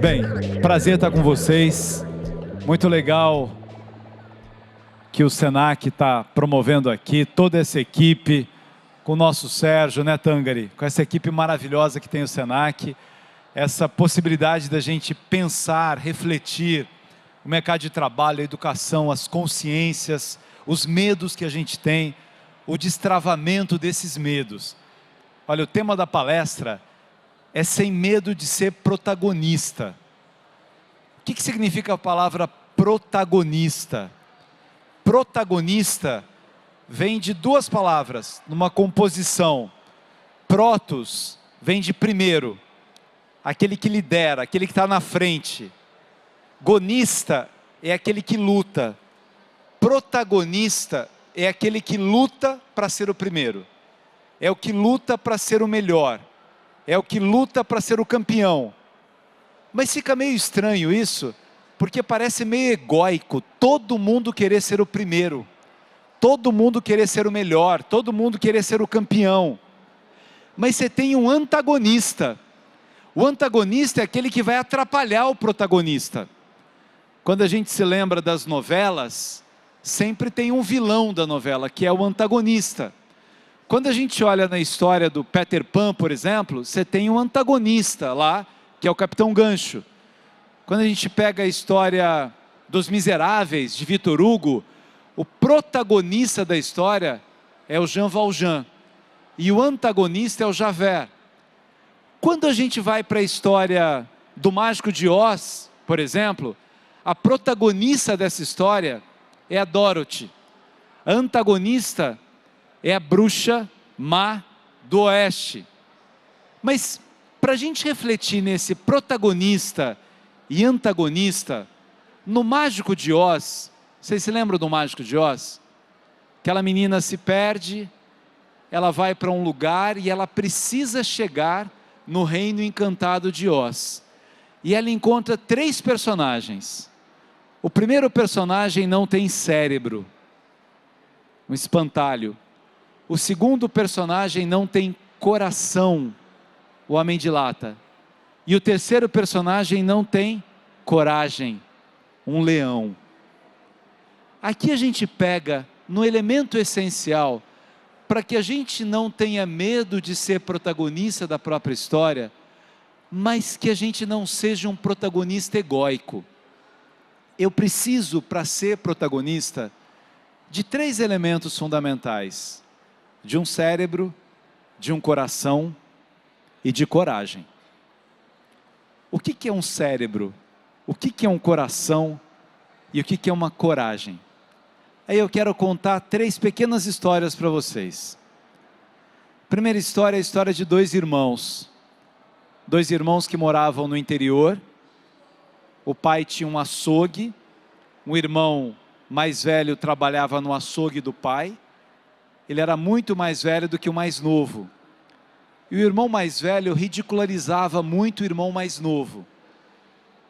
Bem, prazer estar com vocês. Muito legal que o Senac está promovendo aqui, toda essa equipe, com o nosso Sérgio, né, Tangari? Com essa equipe maravilhosa que tem o Senac, essa possibilidade da gente pensar, refletir o mercado de trabalho, a educação, as consciências, os medos que a gente tem, o destravamento desses medos. Olha, o tema da palestra é sem medo de ser protagonista. O que significa a palavra protagonista? Protagonista vem de duas palavras, numa composição. Protos vem de primeiro, aquele que lidera, aquele que está na frente. Gonista é aquele que luta. Protagonista é aquele que luta para ser o primeiro. É o que luta para ser o melhor. É o que luta para ser o campeão. Mas fica meio estranho isso, porque parece meio egóico, todo mundo querer ser o primeiro, todo mundo querer ser o melhor, todo mundo querer ser o campeão. Mas você tem um antagonista. O antagonista é aquele que vai atrapalhar o protagonista. Quando a gente se lembra das novelas, sempre tem um vilão da novela, que é o antagonista. Quando a gente olha na história do Peter Pan, por exemplo, você tem um antagonista lá, que é o Capitão Gancho. Quando a gente pega a história dos Miseráveis, de Victor Hugo, o protagonista da história é o Jean Valjean. E o antagonista é o Javert. Quando a gente vai para a história do Mágico de Oz, por exemplo, a protagonista dessa história é a Dorothy. A antagonista é a bruxa má do oeste. Mas, para a gente refletir nesse protagonista e antagonista, no Mágico de Oz, vocês se lembram do Mágico de Oz? Aquela menina se perde, ela vai para um lugar e ela precisa chegar no reino encantado de Oz. E ela encontra três personagens. O primeiro personagem não tem cérebro, um espantalho. O segundo personagem não tem coração, o homem de lata. E o terceiro personagem não tem coragem, um leão. Aqui a gente pega no elemento essencial, para que a gente não tenha medo de ser protagonista da própria história, mas que a gente não seja um protagonista egóico. Eu preciso, para ser protagonista, de três elementos fundamentais: de um cérebro, de um coração e de coragem. O que é um cérebro? O que é um coração? E o que é uma coragem? Aí eu quero contar três pequenas histórias para vocês. A primeira história é a história de dois irmãos. Dois irmãos que moravam no interior. O pai tinha um açougue. Um irmão mais velho trabalhava no açougue do pai. Ele era muito mais velho do que o mais novo. E o irmão mais velho ridicularizava muito o irmão mais novo.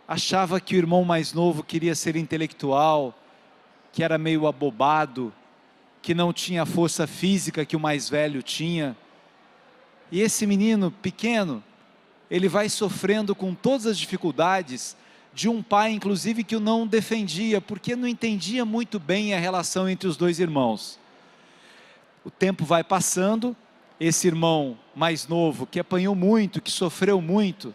Achava que o irmão mais novo queria ser intelectual, que era meio abobado, que não tinha a força física que o mais velho tinha. E esse menino pequeno, ele vai sofrendo com todas as dificuldades de um pai, inclusive, que o não defendia, porque não entendia muito bem a relação entre os dois irmãos. O tempo vai passando, esse irmão mais novo, que apanhou muito, que sofreu muito,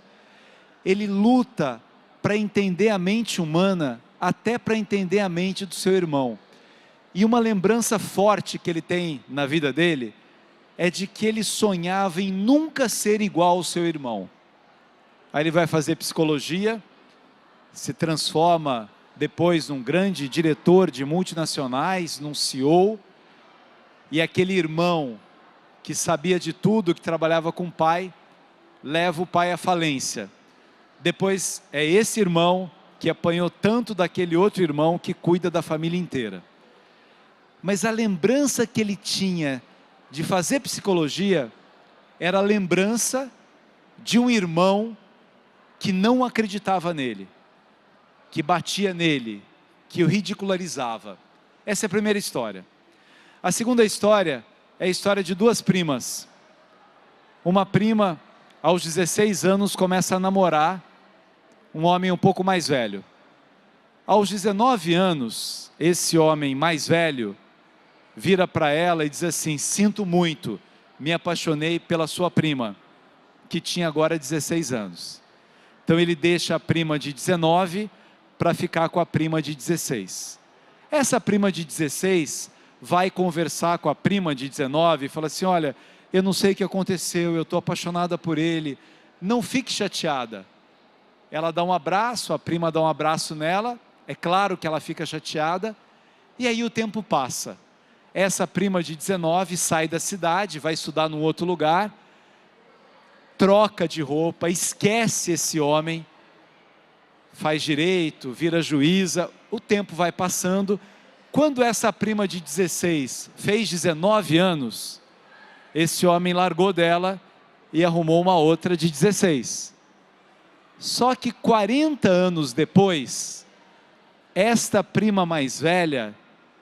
ele luta para entender a mente humana, até para entender a mente do seu irmão. E uma lembrança forte que ele tem na vida dele, é de que ele sonhava em nunca ser igual ao seu irmão. Aí ele vai fazer psicologia, se transforma depois num grande diretor de multinacionais, num CEO, e aquele irmão que sabia de tudo, que trabalhava com o pai, leva o pai à falência. Depois é esse irmão que apanhou tanto daquele outro irmão que cuida da família inteira. Mas a lembrança que ele tinha de fazer psicologia era a lembrança de um irmão que não acreditava nele, que batia nele, que o ridicularizava. Essa é a primeira história. A segunda história é a história de duas primas. Uma prima, aos 16 anos, começa a namorar um homem um pouco mais velho. Aos 19 anos, esse homem mais velho vira para ela e diz assim: sinto muito, me apaixonei pela sua prima, que tinha agora 16 anos. Então ele deixa a prima de 19 para ficar com a prima de 16. Essa prima de 16 vai conversar com a prima de 19 e fala assim: olha, eu não sei o que aconteceu, eu estou apaixonada por ele, não fique chateada. Ela dá um abraço, a prima dá um abraço nela, é claro que ela fica chateada, e aí o tempo passa. Essa prima de 19 sai da cidade, vai estudar num outro lugar, troca de roupa, esquece esse homem, faz direito, vira juíza, o tempo vai passando. Quando essa prima de 16 fez 19 anos, esse homem largou dela e arrumou uma outra de 16. Só que 40 anos depois, esta prima mais velha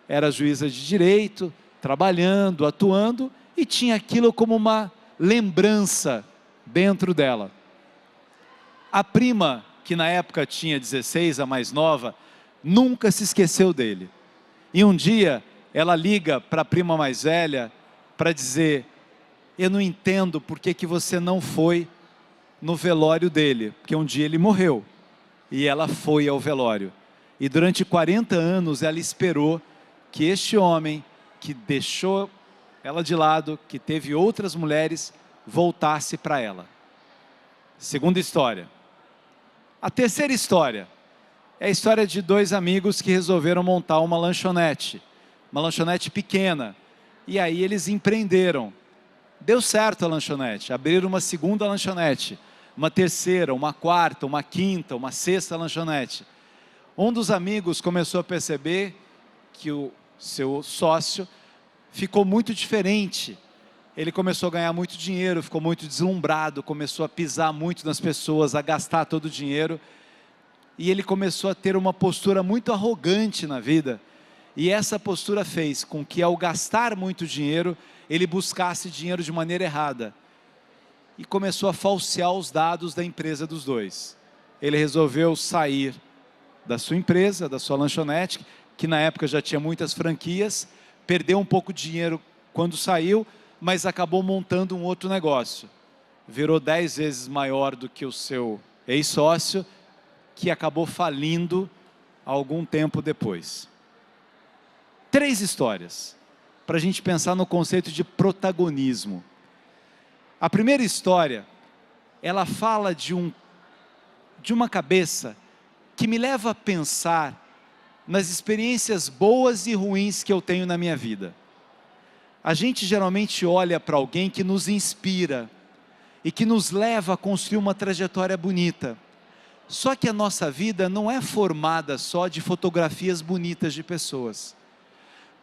era juíza de direito, trabalhando, atuando, e tinha aquilo como uma lembrança dentro dela. A prima, que na época tinha 16, a mais nova, nunca se esqueceu dele. E um dia, ela liga para a prima mais velha para dizer: eu não entendo por que você não foi no velório dele, porque um dia ele morreu, e ela foi ao velório. E durante 40 anos ela esperou que este homem, que deixou ela de lado, que teve outras mulheres, voltasse para ela. Segunda história. A terceira história é a história de dois amigos que resolveram montar uma lanchonete pequena, e aí eles empreenderam. Deu certo a lanchonete, abriram uma segunda lanchonete, uma terceira, uma quarta, uma quinta, uma sexta lanchonete. Um dos amigos começou a perceber que o seu sócio ficou muito diferente. Ele começou a ganhar muito dinheiro, ficou muito deslumbrado, começou a pisar muito nas pessoas, a gastar todo o dinheiro. E ele começou a ter uma postura muito arrogante na vida. E essa postura fez com que, ao gastar muito dinheiro, ele buscasse dinheiro de maneira errada. E começou a falsear os dados da empresa dos dois. Ele resolveu sair da sua empresa, da sua lanchonete, que na época já tinha muitas franquias, perdeu um pouco de dinheiro quando saiu, mas acabou montando um outro negócio. Virou 10 vezes maior do que o seu ex-sócio, que acabou falindo algum tempo depois. 3 histórias, para a gente pensar no conceito de protagonismo. A primeira história, ela fala de uma cabeça que me leva a pensar nas experiências boas e ruins que eu tenho na minha vida. A gente geralmente olha para alguém que nos inspira e que nos leva a construir uma trajetória bonita. Só que a nossa vida não é formada só de fotografias bonitas de pessoas.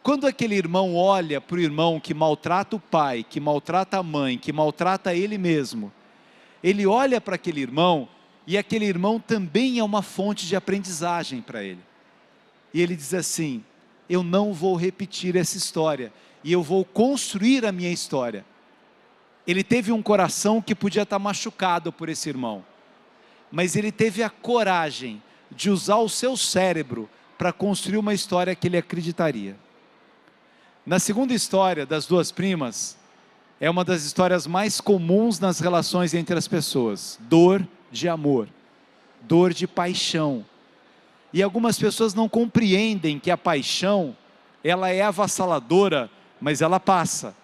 Quando aquele irmão olha para o irmão que maltrata o pai, que maltrata a mãe, que maltrata ele mesmo, ele olha para aquele irmão e aquele irmão também é uma fonte de aprendizagem para ele. E ele diz assim: eu não vou repetir essa história, e eu vou construir a minha história. Ele teve um coração que podia estar machucado por esse irmão, mas ele teve a coragem de usar o seu cérebro para construir uma história que ele acreditaria. Na segunda história das duas primas, é uma das histórias mais comuns nas relações entre as pessoas: dor de amor, dor de paixão. E algumas pessoas não compreendem que a paixão, ela é avassaladora, mas ela passa.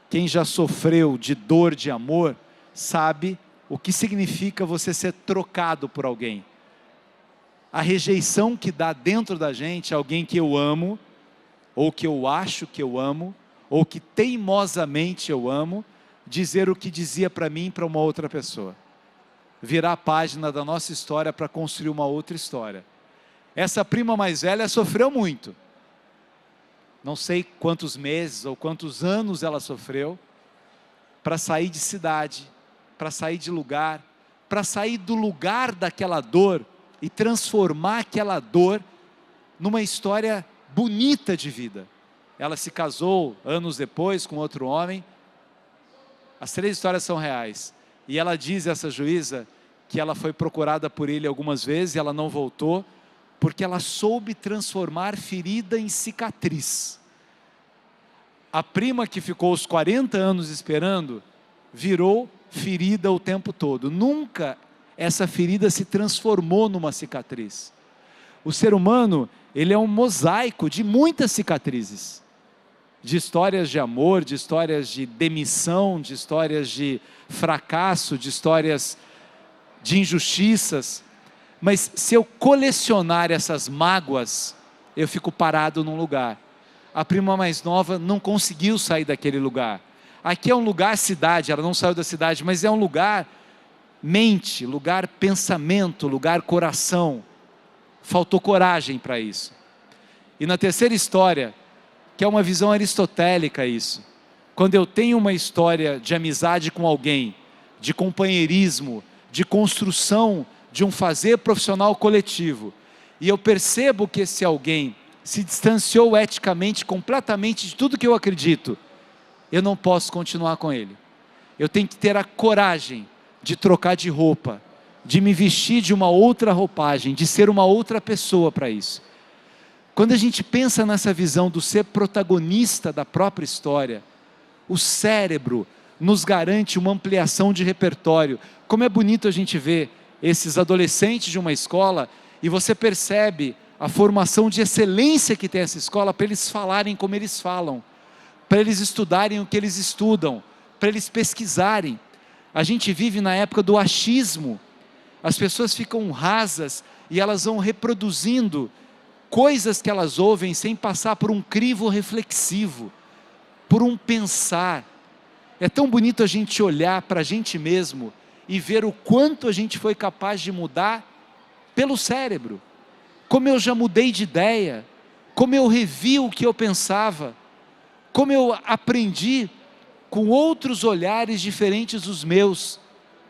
Quem já sofreu de dor de amor, sabe o que significa você ser trocado por alguém. A rejeição que dá dentro da gente, alguém que eu amo, ou que eu acho que eu amo, ou que teimosamente eu amo, dizer o que dizia para mim para uma outra pessoa. Virar a página da nossa história para construir uma outra história. Essa prima mais velha sofreu muito. Não sei quantos meses ou quantos anos ela sofreu para sair de cidade, para sair de lugar, para sair do lugar daquela dor e transformar aquela dor numa história bonita de vida. Ela se casou anos depois com outro homem. As 3 histórias são reais. E ela diz, essa juíza, que ela foi procurada por ele algumas vezes e ela não voltou, porque ela soube transformar ferida em cicatriz. A prima que ficou os 40 anos esperando, virou ferida o tempo todo. Nunca essa ferida se transformou numa cicatriz. O ser humano, ele é um mosaico de muitas cicatrizes. De histórias de amor, de histórias de demissão, de histórias de fracasso, de histórias de injustiças. Mas se eu colecionar essas mágoas, eu fico parado num lugar. A prima mais nova não conseguiu sair daquele lugar. Aqui é um lugar cidade, ela não saiu da cidade, mas é um lugar mente, lugar pensamento, lugar coração. Faltou coragem para isso. E na terceira história, que é uma visão aristotélica isso, quando eu tenho uma história de amizade com alguém, de companheirismo, de construção de um fazer profissional coletivo, e eu percebo que esse alguém se distanciou eticamente completamente de tudo que eu acredito, eu não posso continuar com ele. Eu tenho que ter a coragem de trocar de roupa, de me vestir de uma outra roupagem, de ser uma outra pessoa para isso. Quando a gente pensa nessa visão do ser protagonista da própria história, o cérebro nos garante uma ampliação de repertório. Como é bonito a gente ver esses adolescentes de uma escola e você percebe a formação de excelência que tem essa escola para eles falarem como eles falam, para eles estudarem o que eles estudam, para eles pesquisarem. A gente vive na época do achismo. As pessoas ficam rasas e elas vão reproduzindo coisas que elas ouvem sem passar por um crivo reflexivo, por um pensar. É tão bonito a gente olhar para a gente mesmo e ver o quanto a gente foi capaz de mudar pelo cérebro. Como eu já mudei de ideia, como eu revi o que eu pensava, como eu aprendi com outros olhares diferentes dos meus,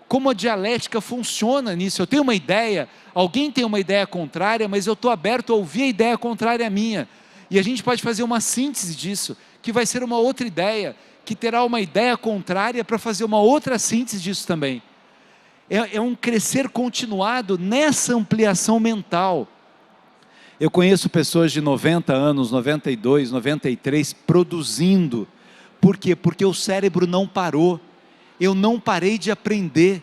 como a dialética funciona nisso. Eu tenho uma ideia, alguém tem uma ideia contrária, mas eu estou aberto a ouvir a ideia contrária à minha, e a gente pode fazer uma síntese disso, que vai ser uma outra ideia, que terá uma ideia contrária para fazer uma outra síntese disso também. É um crescer continuado nessa ampliação mental. Eu conheço pessoas de 90 anos, 92, 93, produzindo. Por quê? Porque o cérebro não parou. Eu não parei de aprender.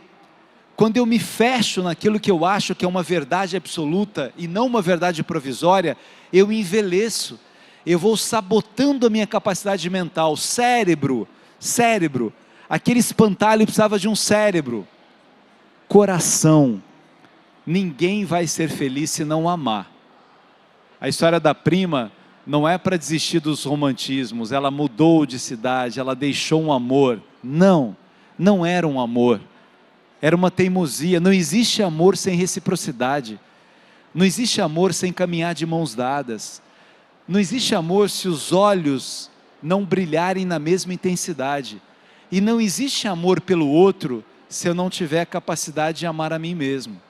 Quando eu me fecho naquilo que eu acho que é uma verdade absoluta e não uma verdade provisória, eu envelheço. Eu vou sabotando a minha capacidade mental. Cérebro, aquele espantalho precisava de um cérebro. Coração. Ninguém vai ser feliz se não amar. A história da prima não é para desistir dos romantismos. Ela mudou de cidade, ela deixou um amor. Não era um amor. Era uma teimosia. Não existe amor sem reciprocidade. Não existe amor sem caminhar de mãos dadas. Não existe amor se os olhos não brilharem na mesma intensidade. E não existe amor pelo outro se eu não tiver a capacidade de amar a mim mesmo.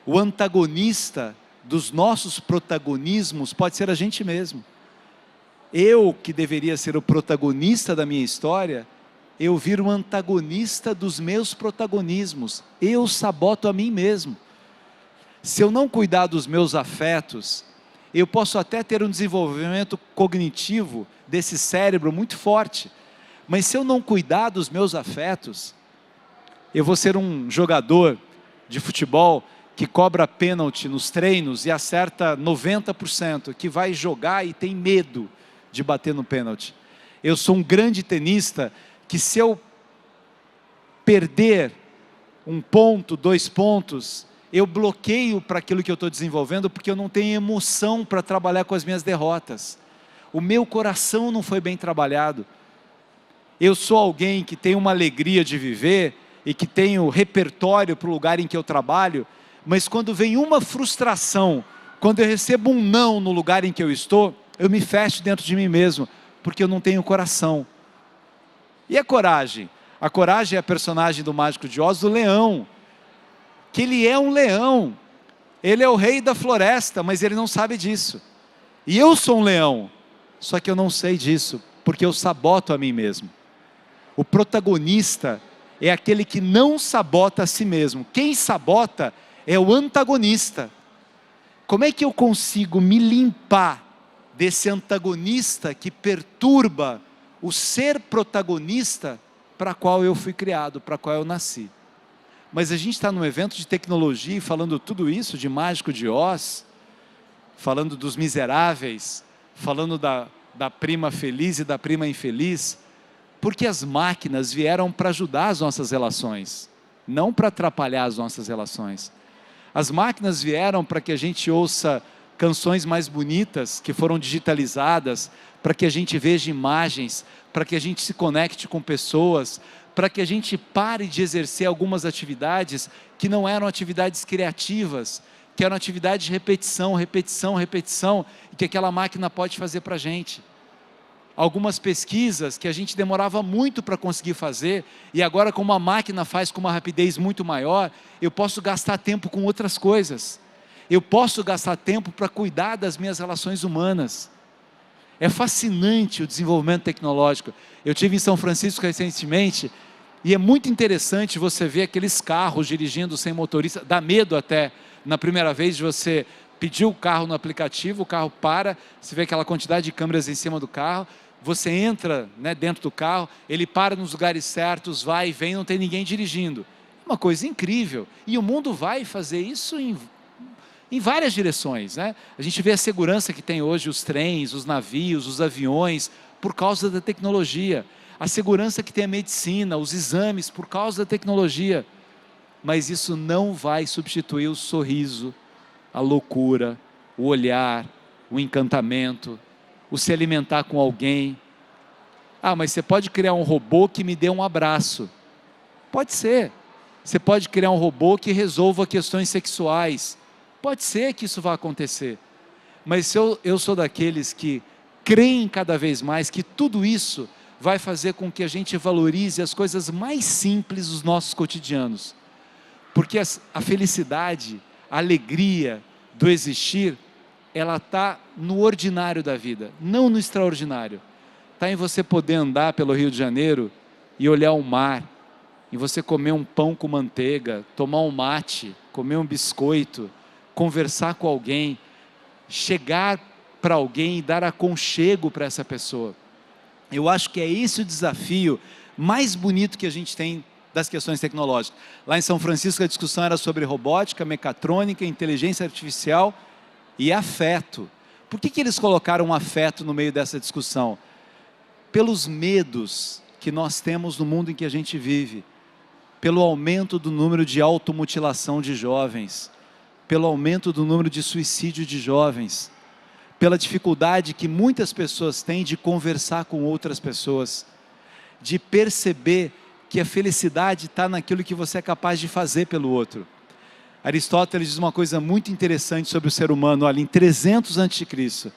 O antagonista dos nossos protagonismos pode ser a gente mesmo. Eu, que deveria ser o protagonista da minha história, eu viro um antagonista dos meus protagonismos. Eu saboto a mim mesmo. Se eu não cuidar dos meus afetos, eu posso até ter um desenvolvimento cognitivo desse cérebro muito forte, mas se eu não cuidar dos meus afetos, eu vou ser um jogador de futebol que cobra pênalti nos treinos e acerta 90%, que vai jogar e tem medo de bater no pênalti. Eu sou um grande tenista que, se eu perder 1 ponto, 2 pontos, eu bloqueio para aquilo que eu estou desenvolvendo, porque eu não tenho emoção para trabalhar com as minhas derrotas. O meu coração não foi bem trabalhado. Eu sou alguém que tem uma alegria de viver e que tenho repertório para o lugar em que eu trabalho, mas quando vem uma frustração, quando eu recebo um não no lugar em que eu estou, eu me fecho dentro de mim mesmo, porque eu não tenho coração. E a coragem? A coragem é a personagem do Mágico de Oz, do leão, que ele é um leão, ele é o rei da floresta, mas ele não sabe disso. E eu sou um leão, só que eu não sei disso, porque eu saboto a mim mesmo. O protagonista, é aquele que não sabota a si mesmo. Quem sabota é o antagonista. Como é que eu consigo me limpar desse antagonista que perturba o ser protagonista para qual eu fui criado, para qual eu nasci? Mas a gente está num evento de tecnologia, falando tudo isso, de Mágico de Oz, falando dos miseráveis, falando da prima feliz e da prima infeliz, porque as máquinas vieram para ajudar as nossas relações, não para atrapalhar as nossas relações. As máquinas vieram para que a gente ouça canções mais bonitas, que foram digitalizadas, para que a gente veja imagens, para que a gente se conecte com pessoas, para que a gente pare de exercer algumas atividades que não eram atividades criativas, que eram atividades de repetição, repetição, repetição, e que aquela máquina pode fazer para a gente. Algumas pesquisas que a gente demorava muito para conseguir fazer, e agora como a máquina faz com uma rapidez muito maior, eu posso gastar tempo com outras coisas. Eu posso gastar tempo para cuidar das minhas relações humanas. É fascinante o desenvolvimento tecnológico. Eu estive em São Francisco recentemente, e é muito interessante você ver aqueles carros dirigindo sem motorista, dá medo até, na primeira vez de você pedir o carro no aplicativo, o carro para, você vê aquela quantidade de câmeras em cima do carro, você entra, né, dentro do carro, ele para nos lugares certos, vai e vem, não tem ninguém dirigindo. Uma coisa incrível. E o mundo vai fazer isso em várias direções, né? A gente vê a segurança que tem hoje os trens, os navios, os aviões, por causa da tecnologia. A segurança que tem a medicina, os exames, por causa da tecnologia. Mas isso não vai substituir o sorriso, a loucura, o olhar, o encantamento, o se alimentar com alguém. Ah, mas você pode criar um robô que me dê um abraço. Pode ser. Você pode criar um robô que resolva questões sexuais. Pode ser que isso vá acontecer. Mas se eu sou daqueles que creem cada vez mais que tudo isso vai fazer com que a gente valorize as coisas mais simples dos nossos cotidianos. Porque a felicidade, a alegria do existir, ela está no ordinário da vida, não no extraordinário. Está em você poder andar pelo Rio de Janeiro e olhar o mar, em você comer um pão com manteiga, tomar um mate, comer um biscoito, conversar com alguém, chegar para alguém e dar aconchego para essa pessoa. Eu acho que é esse o desafio mais bonito que a gente tem das questões tecnológicas. Lá em São Francisco a discussão era sobre robótica, mecatrônica, inteligência artificial e afeto. Por que eles colocaram afeto no meio dessa discussão? Pelos medos que nós temos no mundo em que a gente vive, pelo aumento do número de automutilação de jovens, pelo aumento do número de suicídio de jovens, pela dificuldade que muitas pessoas têm de conversar com outras pessoas, de perceber que a felicidade está naquilo que você é capaz de fazer pelo outro. Aristóteles diz uma coisa muito interessante sobre o ser humano, olha, em 300 a.C.,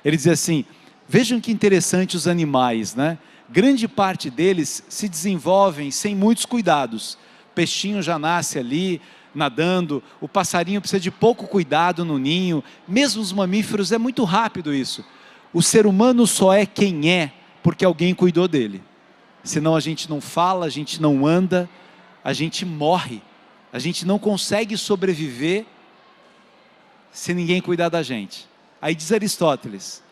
ele diz assim, vejam que interessante os animais, né? Grande parte deles se desenvolvem sem muitos cuidados. O peixinho já nasce ali, nadando, o passarinho precisa de pouco cuidado no ninho, mesmo os mamíferos, é muito rápido isso. O ser humano só é quem é, porque alguém cuidou dele. Senão a gente não fala, a gente não anda, a gente morre. A gente não consegue sobreviver se ninguém cuidar da gente. Aí diz Aristóteles,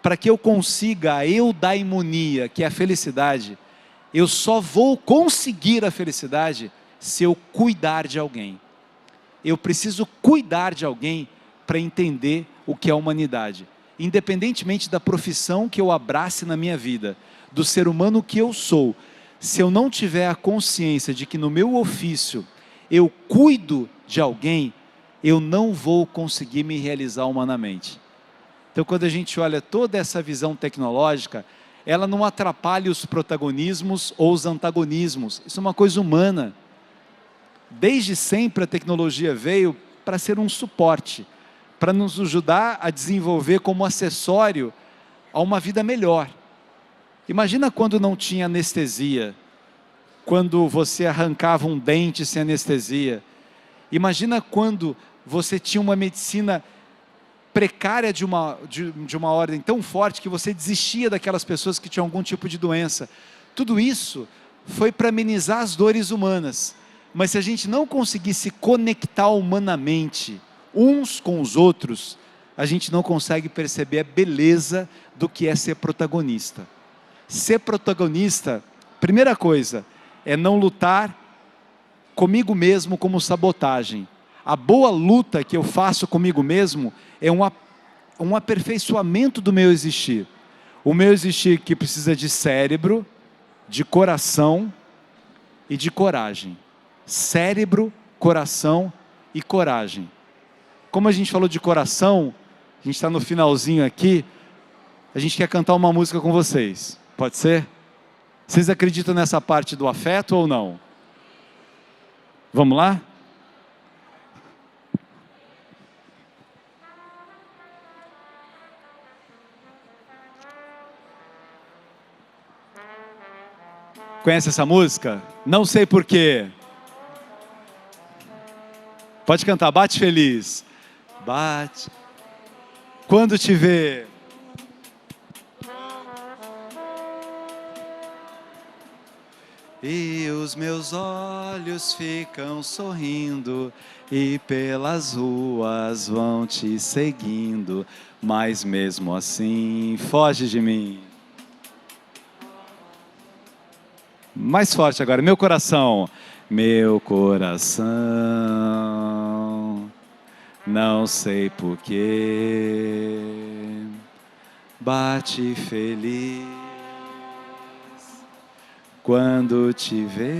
para que eu consiga a eudaimonia, que é a felicidade, eu só vou conseguir a felicidade se eu cuidar de alguém. Eu preciso cuidar de alguém para entender o que é a humanidade. Independentemente da profissão que eu abrace na minha vida, do ser humano que eu sou, se eu não tiver a consciência de que no meu ofício eu cuido de alguém, eu não vou conseguir me realizar humanamente. Então, quando a gente olha toda essa visão tecnológica, ela não atrapalha os protagonismos ou os antagonismos. Isso é uma coisa humana. Desde sempre a tecnologia veio para ser um suporte, para nos ajudar a desenvolver como acessório a uma vida melhor. Imagina quando não tinha anestesia, quando você arrancava um dente sem anestesia. Imagina quando você tinha uma medicina precária de uma ordem tão forte que você desistia daquelas pessoas que tinham algum tipo de doença. Tudo isso foi para amenizar as dores humanas. Mas se a gente não conseguir se conectar humanamente uns com os outros, a gente não consegue perceber a beleza do que é ser protagonista. Ser protagonista, primeira coisa, é não lutar comigo mesmo como sabotagem. A boa luta que eu faço comigo mesmo é um aperfeiçoamento do meu existir. O meu existir que precisa de cérebro, de coração e de coragem. Cérebro, coração e coragem. Como a gente falou de coração, a gente está no finalzinho aqui, a gente quer cantar uma música com vocês. Pode ser? Vocês acreditam nessa parte do afeto ou não? Vamos lá? Conhece essa música? Não sei porquê. Pode cantar, bate feliz. Bate. Quando te ver. E os meus olhos ficam sorrindo, e pelas ruas vão te seguindo, mas mesmo assim foge de mim. Mais forte agora, meu coração. Meu coração, não sei porquê, bate feliz quando te vê.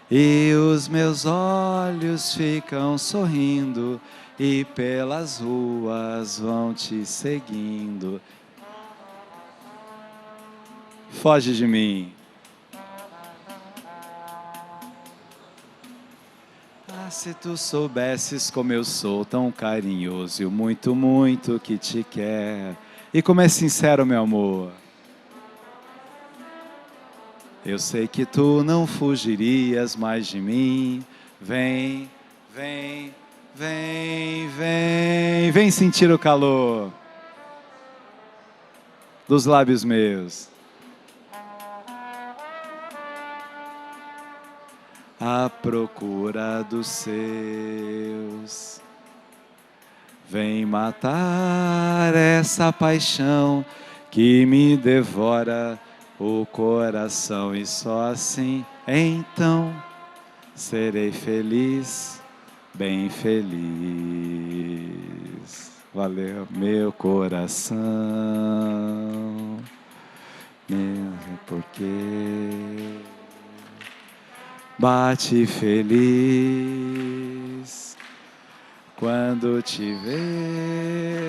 E os meus olhos ficam sorrindo, e pelas ruas vão te seguindo. Foge de mim. Ah, se tu soubesses como eu sou tão carinhoso e o muito, muito que te quer. E como é sincero, meu amor. Eu sei que tu não fugirias mais de mim. Vem, vem, vem, vem. Vem sentir o calor dos lábios meus. À procura dos seus. Vem matar essa paixão que me devora o coração, e só assim então serei feliz, bem feliz. Valeu, meu coração, mesmo porque bate feliz quando te ver,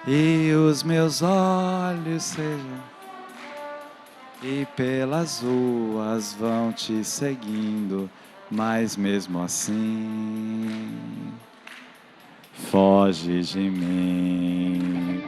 e os meus olhos sejam, e pelas ruas vão te seguindo, mas mesmo assim foge de mim.